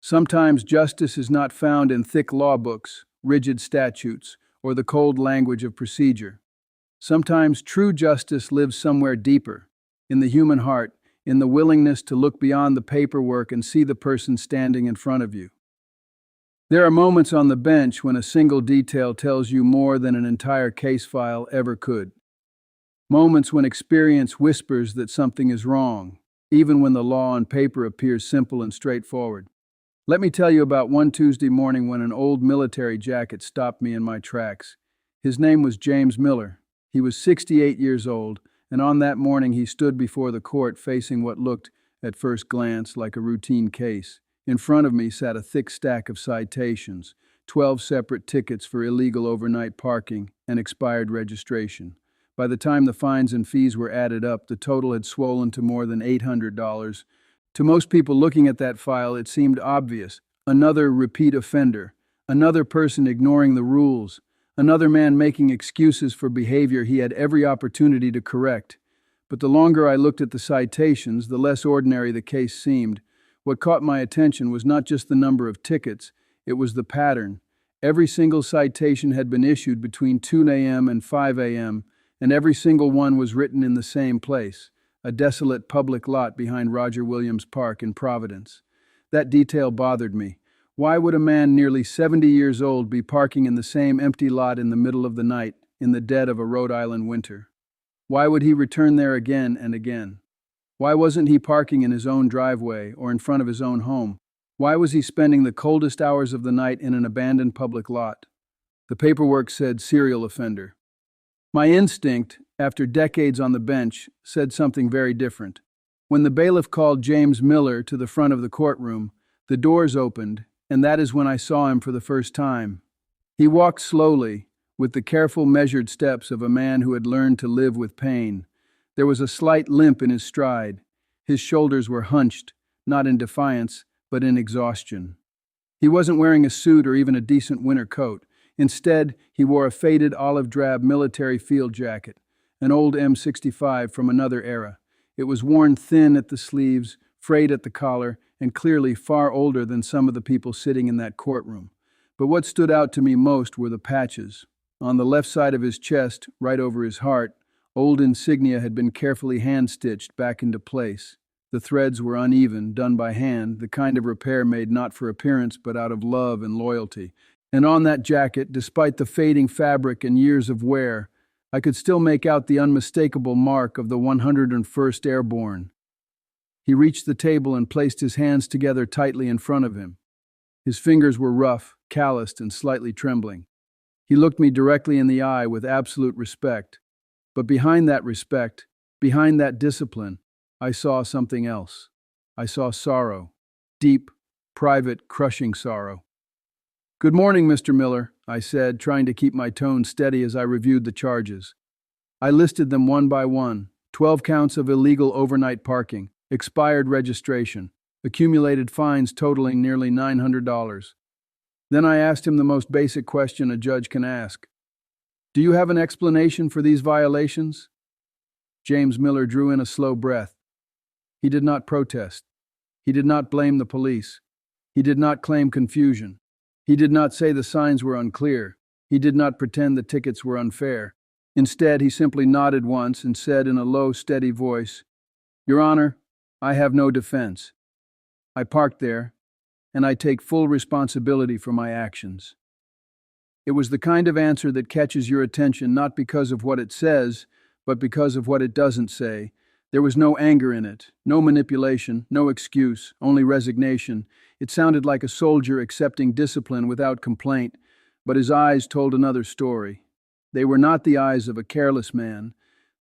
Sometimes justice is not found in thick law books, rigid statutes, or the cold language of procedure. Sometimes true justice lives somewhere deeper, in the human heart, in the willingness to look beyond the paperwork and see the person standing in front of you. There are moments on the bench when a single detail tells you more than an entire case file ever could. Moments when experience whispers that something is wrong, even when the law on paper appears simple and straightforward. Let me tell you about one Tuesday morning when an old military jacket stopped me in my tracks. His name was James Miller. He was 68 years old, and on that morning he stood before the court facing what looked, at first glance, like a routine case. In front of me sat a thick stack of citations, 12 separate tickets for illegal overnight parking and expired registration. By the time the fines and fees were added up, the total had swollen to more than $800. To most people looking at that file, it seemed obvious. Another repeat offender, another person ignoring the rules, another man making excuses for behavior he had every opportunity to correct. But the longer I looked at the citations, the less ordinary the case seemed. What caught my attention was not just the number of tickets, it was the pattern. Every single citation had been issued between 2 a.m. and 5 a.m., and every single one was written in the same place, a desolate public lot behind Roger Williams Park in Providence. That detail bothered me. Why would a man nearly 70 years old be parking in the same empty lot in the middle of the night, in the dead of a Rhode Island winter? Why would he return there again and again? Why wasn't he parking in his own driveway or in front of his own home? Why was he spending the coldest hours of the night in an abandoned public lot? The paperwork said serial offender. My instinct, after decades on the bench, said something very different. When the bailiff called James Miller to the front of the courtroom, the doors opened, and that is when I saw him for the first time. He walked slowly, with the careful, measured steps of a man who had learned to live with pain. There was a slight limp in his stride. His shoulders were hunched, not in defiance, but in exhaustion. He wasn't wearing a suit or even a decent winter coat. Instead, he wore a faded olive-drab military field jacket, an old M65 from another era. It was worn thin at the sleeves, frayed at the collar, and clearly far older than some of the people sitting in that courtroom. But what stood out to me most were the patches. On the left side of his chest, right over his heart, old insignia had been carefully hand-stitched back into place. The threads were uneven, done by hand, the kind of repair made not for appearance but out of love and loyalty. And on that jacket, despite the fading fabric and years of wear, I could still make out the unmistakable mark of the 101st Airborne. He reached the table and placed his hands together tightly in front of him. His fingers were rough, calloused, and slightly trembling. He looked me directly in the eye with absolute respect. But behind that respect, behind that discipline, I saw something else. I saw sorrow. Deep, private, crushing sorrow. "Good morning, Mr. Miller," I said, trying to keep my tone steady as I reviewed the charges. I listed them one by one: 12 counts of illegal overnight parking, expired registration, accumulated fines totaling nearly $900. Then I asked him the most basic question a judge can ask. "Do you have an explanation for these violations?" James Miller drew in a slow breath. He did not protest. He did not blame the police. He did not claim confusion. He did not say the signs were unclear. He did not pretend the tickets were unfair. Instead, he simply nodded once and said in a low, steady voice, "Your Honor, I have no defense. I parked there, and I take full responsibility for my actions." It was the kind of answer that catches your attention not because of what it says, but because of what it doesn't say. There was no anger in it, no manipulation, no excuse, only resignation. It sounded like a soldier accepting discipline without complaint, but his eyes told another story. They were not the eyes of a careless man.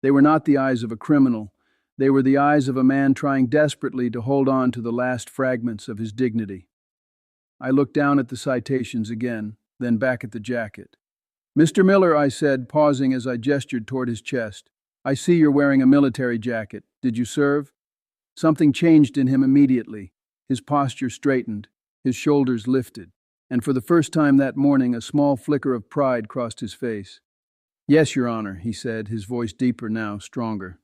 They were not the eyes of a criminal. They were the eyes of a man trying desperately to hold on to the last fragments of his dignity. I looked down at the citations again, then back at the jacket. "Mr. Miller," I said, pausing as I gestured toward his chest, "I see you're wearing a military jacket. Did you serve?" Something changed in him immediately. His posture straightened, his shoulders lifted, and for the first time that morning a small flicker of pride crossed his face. "Yes, Your Honor," he said, his voice deeper now, stronger.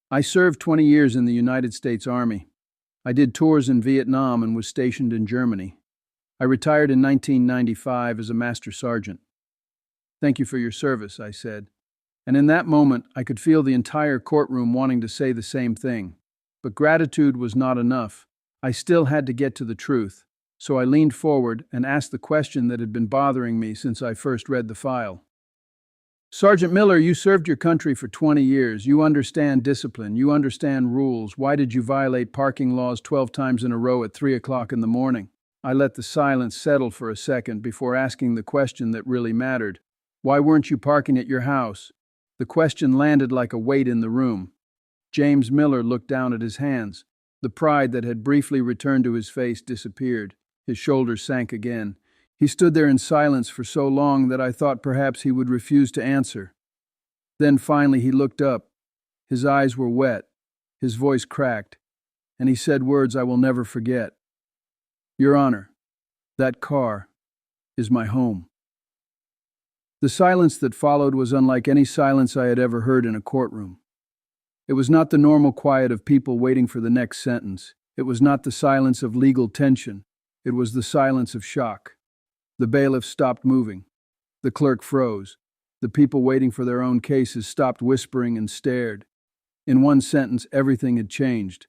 "I served 20 years in the United States Army. I did tours in Vietnam and was stationed in Germany. I retired in 1995 as a master sergeant. Thank you for your service, I said. And in that moment, I could feel the entire courtroom wanting to say the same thing. But gratitude was not enough. I still had to get to the truth. So I leaned forward and asked the question that had been bothering me since I first read the file. Sergeant Miller, you served your country for 20 years. You understand discipline. You understand rules. Why did you violate parking laws 12 times in a row at 3 o'clock in the morning? I let the silence settle for a second before asking the question that really mattered. Why weren't you parking at your house? The question landed like a weight in the room. James Miller looked down at his hands. The pride that had briefly returned to his face disappeared. His shoulders sank again. He stood there in silence for so long that I thought perhaps he would refuse to answer. Then finally he looked up. His eyes were wet. His voice cracked. And he said words I will never forget. Your Honor, that car is my home. The silence that followed was unlike any silence I had ever heard in a courtroom. It was not the normal quiet of people waiting for the next sentence. It was not the silence of legal tension. It was the silence of shock. The bailiff stopped moving. The clerk froze. The people waiting for their own cases stopped whispering and stared. In one sentence, everything had changed.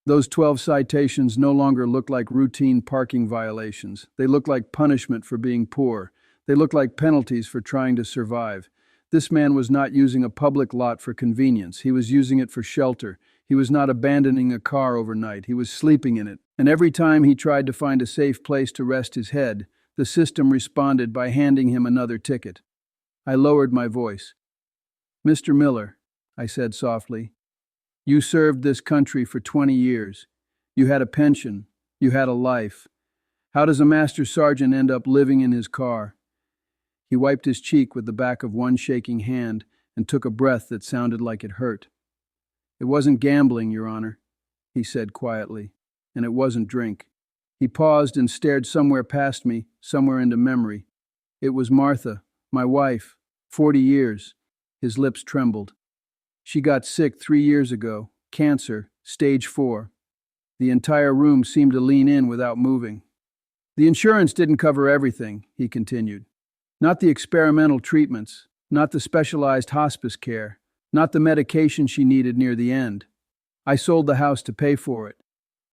Those 12 citations no longer looked like routine parking violations. They looked like punishment for being poor. They looked like penalties for trying to survive. This man was not using a public lot for convenience. He was using it for shelter. He was not abandoning a car overnight. He was sleeping in it. And every time he tried to find a safe place to rest his head, the system responded by handing him another ticket. I lowered my voice. Mr. Miller, I said softly, you served this country for 20 years. You had a pension. You had a life. How does a master sergeant end up living in his car? He wiped his cheek with the back of one shaking hand and took a breath that sounded like it hurt. It wasn't gambling, Your Honor, he said quietly, and it wasn't drink. He paused and stared somewhere past me, somewhere into memory. It was Martha, my wife, 40 years. His lips trembled. She got sick 3 years ago, cancer, stage 4. The entire room seemed to lean in without moving. The insurance didn't cover everything, he continued. Not the experimental treatments, not the specialized hospice care, not the medication she needed near the end. I sold the house to pay for it.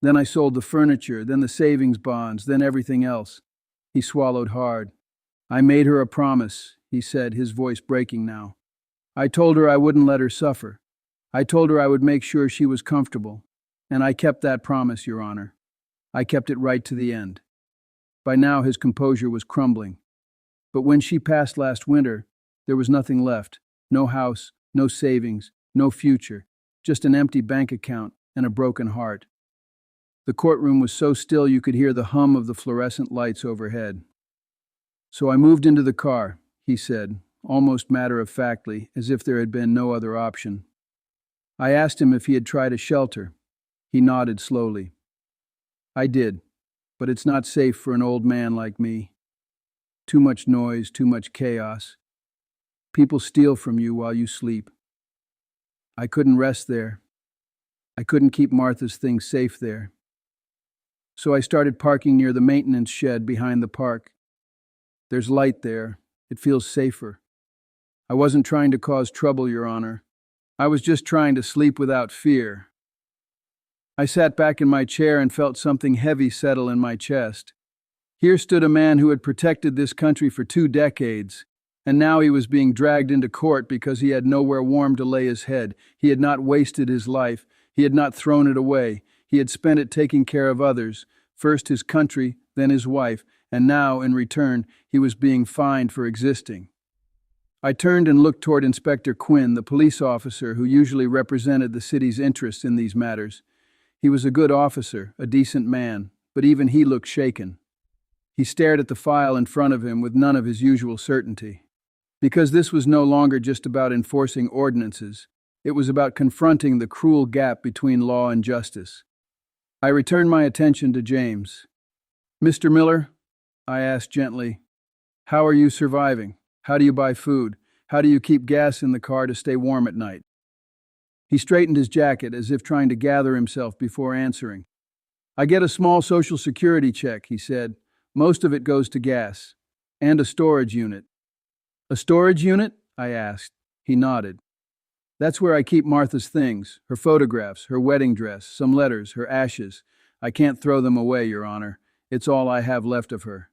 Then I sold the furniture, then the savings bonds, then everything else. He swallowed hard. I made her a promise, he said, his voice breaking now. I told her I wouldn't let her suffer. I told her I would make sure she was comfortable. And I kept that promise, Your Honor. I kept it right to the end. By now his composure was crumbling. But when she passed last winter, there was nothing left. No house, no savings, no future. Just an empty bank account and a broken heart. The courtroom was so still you could hear the hum of the fluorescent lights overhead. So I moved into the car, he said, almost matter-of-factly, as if there had been no other option. I asked him if he had tried a shelter. He nodded slowly. I did, but it's not safe for an old man like me. Too much noise, too much chaos. People steal from you while you sleep. I couldn't rest there. I couldn't keep Martha's things safe there. So I started parking near the maintenance shed behind the park. There's light there. It feels safer. I wasn't trying to cause trouble, Your Honor. I was just trying to sleep without fear. I sat back in my chair and felt something heavy settle in my chest. Here stood a man who had protected this country for 2 decades, and now he was being dragged into court because he had nowhere warm to lay his head. He had not wasted his life. He had not thrown it away. He had spent it taking care of others, first his country, then his wife, and now, in return, he was being fined for existing. I turned and looked toward Inspector Quinn, the police officer who usually represented the city's interests in these matters. He was a good officer, a decent man, but even he looked shaken. He stared at the file in front of him with none of his usual certainty. Because this was no longer just about enforcing ordinances, it was about confronting the cruel gap between law and justice. I returned my attention to James. Mr. Miller, I asked gently, how are you surviving? How do you buy food? How do you keep gas in the car to stay warm at night? He straightened his jacket as if trying to gather himself before answering. I get a small Social Security check, he said. Most of it goes to gas. And a storage unit. A storage unit? I asked. He nodded. That's where I keep Martha's things, her photographs, her wedding dress, some letters, her ashes. I can't throw them away, Your Honor. It's all I have left of her.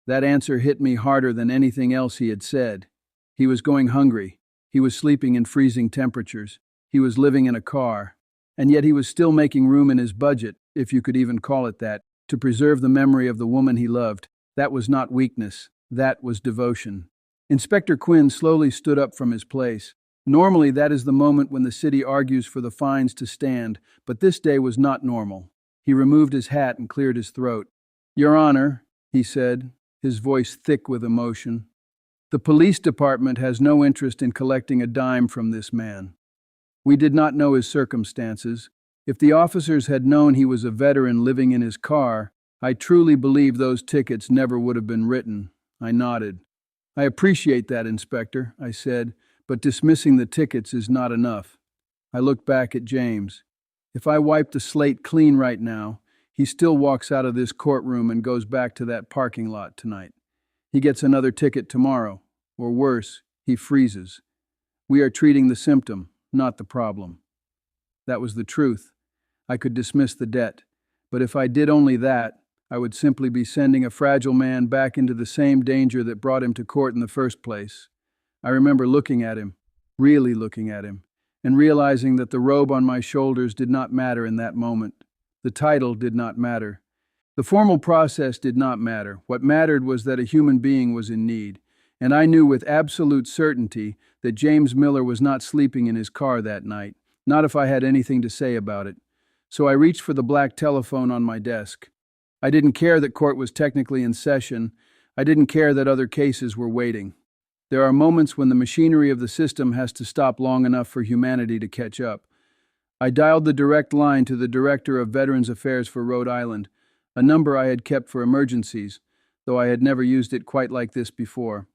That answer hit me harder than anything else he had said. He was going hungry. He was sleeping in freezing temperatures. He was living in a car. And yet he was still making room in his budget, if you could even call it that, to preserve the memory of the woman he loved. That was not weakness. That was devotion. Inspector Quinn slowly stood up from his place. Normally, that is the moment when the city argues for the fines to stand, but this day was not normal. He removed his hat and cleared his throat. Your Honor, he said, his voice thick with emotion, the police department has no interest in collecting a dime from this man. We did not know his circumstances. If the officers had known he was a veteran living in his car, I truly believe those tickets never would have been written. I nodded. I appreciate that, Inspector, I said, but dismissing the tickets is not enough. I looked back at James. If I wipe the slate clean right now, he still walks out of this courtroom and goes back to that parking lot tonight. He gets another ticket tomorrow, or worse, he freezes. We are treating the symptom, not the problem. That was the truth. I could dismiss the debt, but if I did only that, I would simply be sending a fragile man back into the same danger that brought him to court in the first place. I remember looking at him, really looking at him, and realizing that the robe on my shoulders did not matter in that moment. The title did not matter. The formal process did not matter. What mattered was that a human being was in need, and I knew with absolute certainty that James Miller was not sleeping in his car that night, not if I had anything to say about it. So I reached for the black telephone on my desk. I didn't care that court was technically in session. I didn't care that other cases were waiting. There are moments when the machinery of the system has to stop long enough for humanity to catch up. I dialed the direct line to the Director of Veterans Affairs for Rhode Island, a number I had kept for emergencies, though I had never used it quite like this before.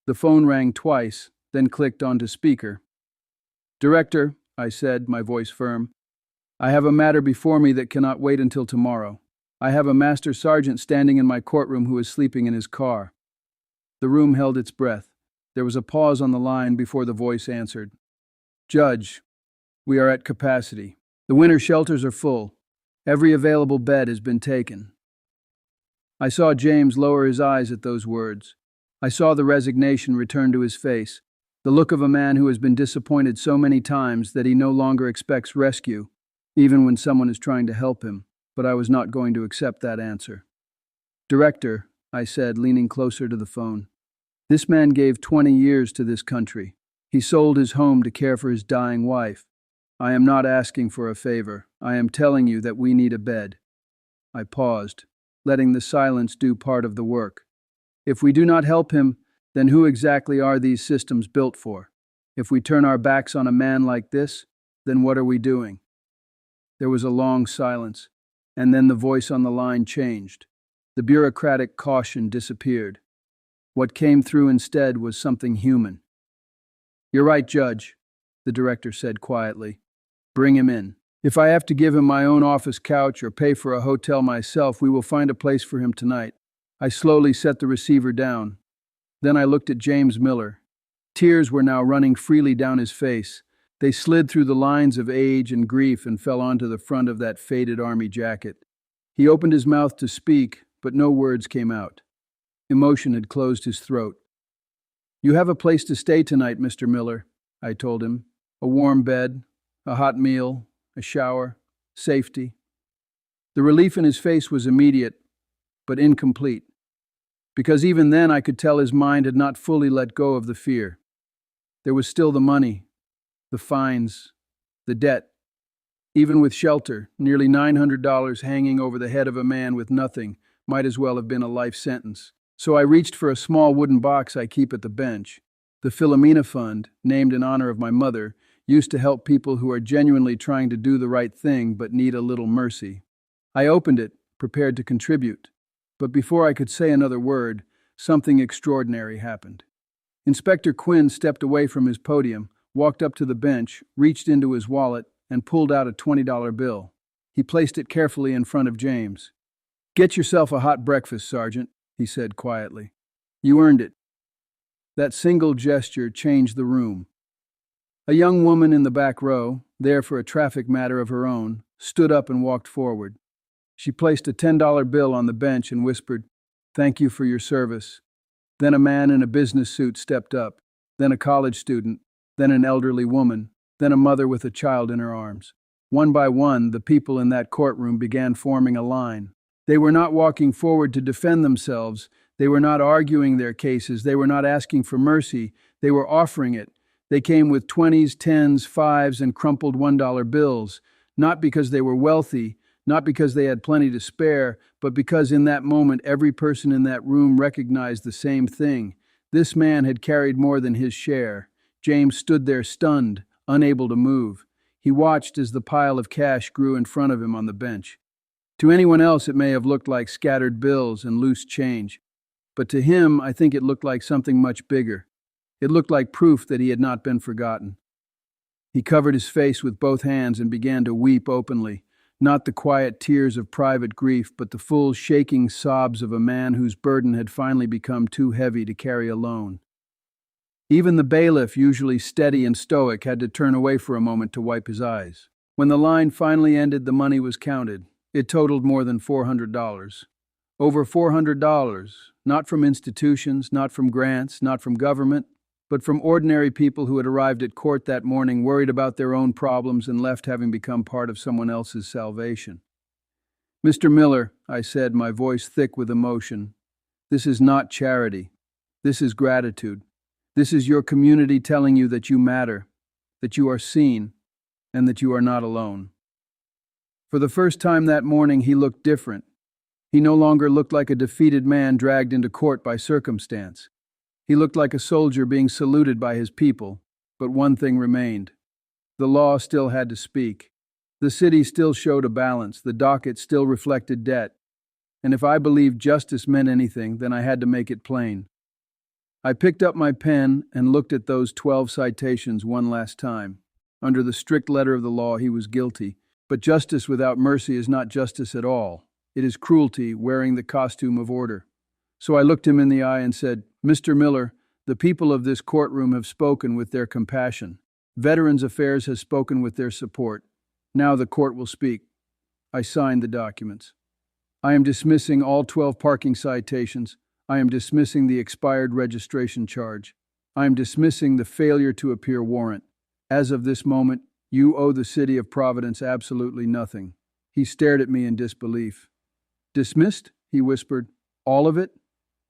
The phone rang twice, then clicked onto speaker. Director, I said, my voice firm, I have a matter before me that cannot wait until tomorrow. I have a master sergeant standing in my courtroom who is sleeping in his car. The room held its breath. There was a pause on the line before the voice answered. Judge, we are at capacity. The winter shelters are full. Every available bed has been taken. I saw James lower his eyes at those words. I saw the resignation return to his face, the look of a man who has been disappointed so many times that he no longer expects rescue, even when someone is trying to help him. But I was not going to accept that answer. Director, I said, leaning closer to the phone, this man gave 20 years to this country. He sold his home to care for his dying wife. I am not asking for a favor. I am telling you that we need a bed. I paused, letting the silence do part of the work. If we do not help him, then who exactly are these systems built for? If we turn our backs on a man like this, then what are we doing? There was a long silence. And then the voice on the line changed. The bureaucratic caution disappeared. What came through instead was something human. You're right, Judge, the director said quietly. Bring him in. If I have to give him my own office couch or pay for a hotel myself, we will find a place for him tonight. I slowly set the receiver down. Then I looked at James Miller. Tears were now running freely down his face. They slid through the lines of age and grief and fell onto the front of that faded army jacket. He opened his mouth to speak, but no words came out. Emotion had closed his throat. You have a place to stay tonight, Mr. Miller, I told him. A warm bed, a hot meal, a shower, safety. The relief in his face was immediate, but incomplete, because even then I could tell his mind had not fully let go of the fear. There was still the money, the fines, the debt. Even with shelter, nearly $900 hanging over the head of a man with nothing might as well have been a life sentence. So I reached for a small wooden box I keep at the bench. The Philomena Fund, named in honor of my mother, used to help people who are genuinely trying to do the right thing but need a little mercy. I opened it, prepared to contribute. But before I could say another word, something extraordinary happened. Inspector Quinn stepped away from his podium, walked up to the bench, reached into his wallet, and pulled out a $20 bill. He placed it carefully in front of James. "Get yourself a hot breakfast, Sergeant," he said quietly. "You earned it." That single gesture changed the room. A young woman in the back row, there for a traffic matter of her own, stood up and walked forward. She placed a $10 bill on the bench and whispered, "Thank you for your service." Then a man in a business suit stepped up, then a college student, then an elderly woman, then a mother with a child in her arms. One by one, the people in that courtroom began forming a line. They were not walking forward to defend themselves. They were not arguing their cases. They were not asking for mercy. They were offering it. They came with 20s, 10s, 5s, and crumpled $1 bills, not because they were wealthy, not because they had plenty to spare, but because in that moment every person in that room recognized the same thing. This man had carried more than his share. James stood there stunned, unable to move. He watched as the pile of cash grew in front of him on the bench. To anyone else it may have looked like scattered bills and loose change, but to him I think it looked like something much bigger. It looked like proof that he had not been forgotten. He covered his face with both hands and began to weep openly, not the quiet tears of private grief, but the full, shaking sobs of a man whose burden had finally become too heavy to carry alone. Even the bailiff, usually steady and stoic, had to turn away for a moment to wipe his eyes. When the line finally ended, the money was counted. It totaled more than $400. Over $400, not from institutions, not from grants, not from government, but from ordinary people who had arrived at court that morning worried about their own problems and left having become part of someone else's salvation. "Mr. Miller," I said, my voice thick with emotion, "this is not charity. This is gratitude. This is your community telling you that you matter, that you are seen, and that you are not alone." For the first time that morning, he looked different. He no longer looked like a defeated man dragged into court by circumstance. He looked like a soldier being saluted by his people, but one thing remained. The law still had to speak. The city still showed a balance, the docket still reflected debt, and if I believed justice meant anything, then I had to make it plain. I picked up my pen and looked at those 12 citations one last time. Under the strict letter of the law, he was guilty, but justice without mercy is not justice at all. It is cruelty wearing the costume of order. So I looked him in the eye and said, "Mr. Miller, the people of this courtroom have spoken with their compassion. Veterans Affairs has spoken with their support. Now the court will speak." I signed the documents. "I am dismissing all 12 parking citations. I am dismissing the expired registration charge. I am dismissing the failure to appear warrant. As of this moment, you owe the city of Providence absolutely nothing." He stared at me in disbelief. "Dismissed?" he whispered. "All of it?"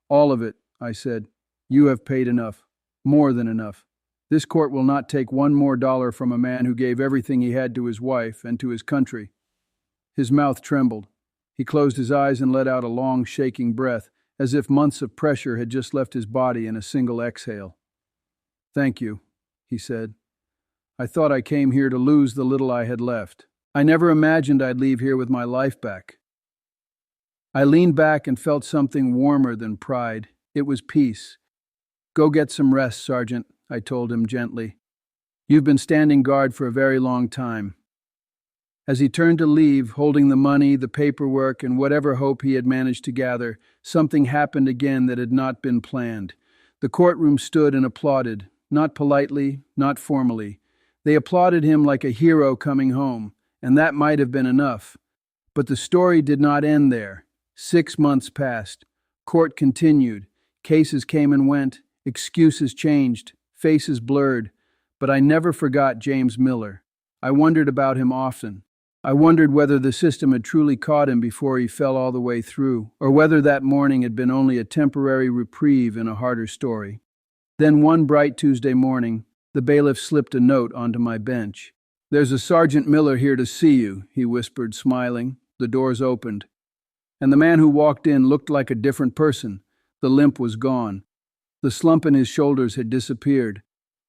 "All of it," I said. "You have paid enough. More than enough. This court will not take one more dollar from a man who gave everything he had to his wife and to his country." His mouth trembled. He closed his eyes and let out a long, shaking breath, as if months of pressure had just left his body in a single exhale. "Thank you," he said. "I thought I came here to lose the little I had left. I never imagined I'd leave here with my life back." I leaned back and felt something warmer than pride. It was peace. "Go get some rest, Sergeant," I told him gently. "You've been standing guard for a very long time." As he turned to leave, holding the money, the paperwork, and whatever hope he had managed to gather, something happened again that had not been planned. The courtroom stood and applauded, not politely, not formally. They applauded him like a hero coming home, and that might have been enough. But the story did not end there. 6 months passed. Court continued. Cases came and went. Excuses changed. Faces blurred. But I never forgot James Miller. I wondered about him often. I wondered whether the system had truly caught him before he fell all the way through, or whether that morning had been only a temporary reprieve in a harder story. Then one bright Tuesday morning, the bailiff slipped a note onto my bench. "There's a Sergeant Miller here to see you," he whispered, smiling. The doors opened. And the man who walked in looked like a different person. The limp was gone. The slump in his shoulders had disappeared.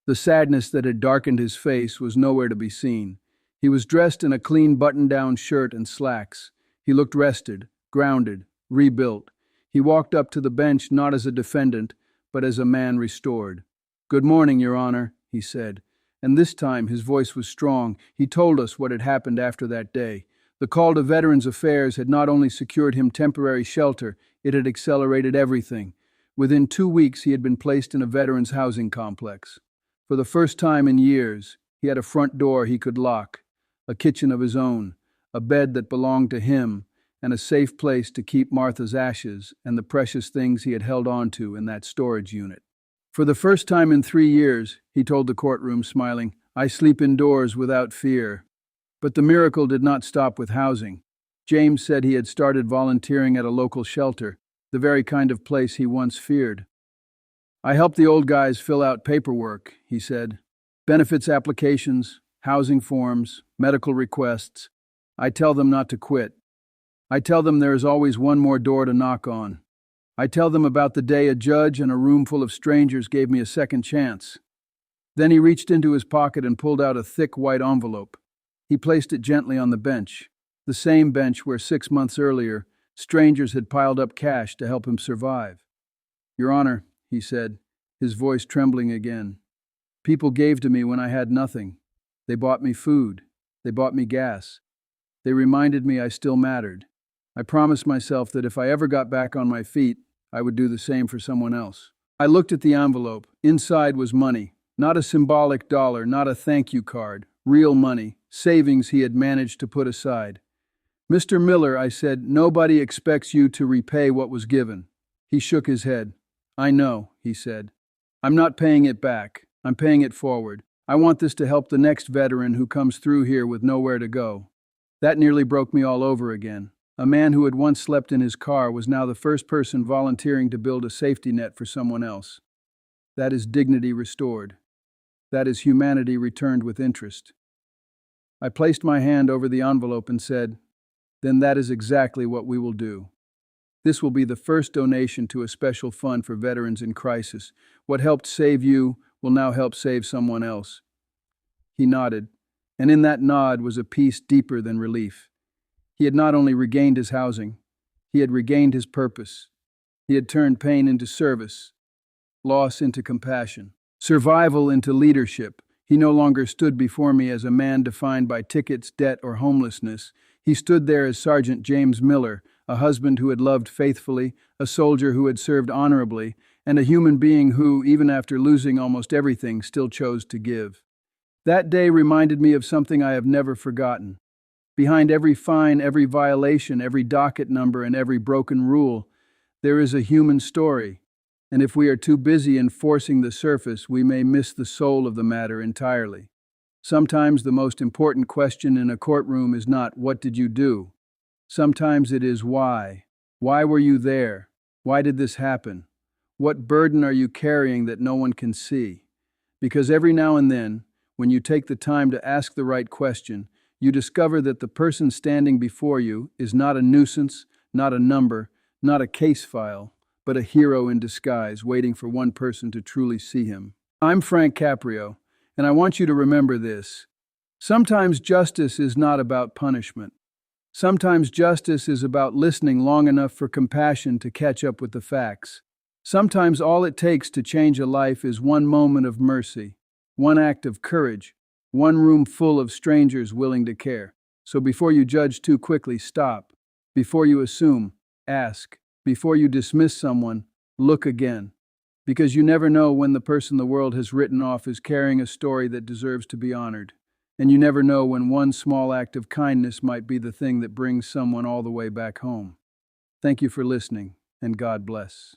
The sadness that had darkened his face was nowhere to be seen. He was dressed in a clean button-down shirt and slacks. He looked rested, grounded, rebuilt. He walked up to the bench not as a defendant, but as a man restored. "Good morning, Your Honor," he said. And this time his voice was strong. He told us what had happened after that day. The call to Veterans Affairs had not only secured him temporary shelter, it had accelerated everything. Within 2 weeks, he had been placed in a veterans' housing complex. For the first time in years, he had a front door he could lock, a kitchen of his own, a bed that belonged to him, and a safe place to keep Martha's ashes and the precious things he had held on to in that storage unit. For the first time in 3 years, he told the courtroom, smiling, I sleep indoors without fear. But the miracle did not stop with housing. James said he had started volunteering at a local shelter, the very kind of place he once feared. I help the old guys fill out paperwork, he said. Benefits applications, housing forms, medical requests. I tell them not to quit. I tell them there is always one more door to knock on. I tell them about the day a judge and a room full of strangers gave me a second chance. Then he reached into his pocket and pulled out a thick white envelope. He placed it gently on the bench, the same bench where 6 months earlier, strangers had piled up cash to help him survive. Your Honor, he said, his voice trembling again. People gave to me when I had nothing. They bought me food. They bought me gas. They reminded me I still mattered. I promised myself that if I ever got back on my feet, I would do the same for someone else. I looked at the envelope. Inside was money. Not a symbolic dollar, not a thank you card. Real money, savings he had managed to put aside. Mr. Miller, I said, nobody expects you to repay what was given. He shook his head. I know, he said. I'm not paying it back. I'm paying it forward. I want this to help the next veteran who comes through here with nowhere to go. That nearly broke me all over again. A man who had once slept in his car was now the first person volunteering to build a safety net for someone else. That is dignity restored. That is humanity returned with interest. I placed my hand over the envelope and said, then that is exactly what we will do. This will be the first donation to a special fund for veterans in crisis. What helped save you will now help save someone else. He nodded, and in that nod was a peace deeper than relief. He had not only regained his housing, he had regained his purpose. He had turned pain into service, loss into compassion, survival into leadership. He no longer stood before me as a man defined by tickets, debt, or homelessness. He stood there as Sergeant James Miller, a husband who had loved faithfully, a soldier who had served honorably, and a human being who, even after losing almost everything, still chose to give. That day reminded me of something I have never forgotten. Behind every fine, every violation, every docket number, and every broken rule, there is a human story. And if we are too busy enforcing the surface, we may miss the soul of the matter entirely. Sometimes the most important question in a courtroom is not, what did you do? Sometimes it is why. Why were you there? Why did this happen? What burden are you carrying that no one can see? Because every now and then, when you take the time to ask the right question, you discover that the person standing before you is not a nuisance, not a number, not a case file, but a hero in disguise waiting for one person to truly see him. I'm Frank Caprio, and I want you to remember this. Sometimes justice is not about punishment. Sometimes justice is about listening long enough for compassion to catch up with the facts. Sometimes all it takes to change a life is one moment of mercy, one act of courage, one room full of strangers willing to care. So before you judge too quickly, stop. Before you assume, ask. Before you dismiss someone, look again. Because you never know when the person the world has written off is carrying a story that deserves to be honored. And you never know when one small act of kindness might be the thing that brings someone all the way back home. Thank you for listening, and God bless.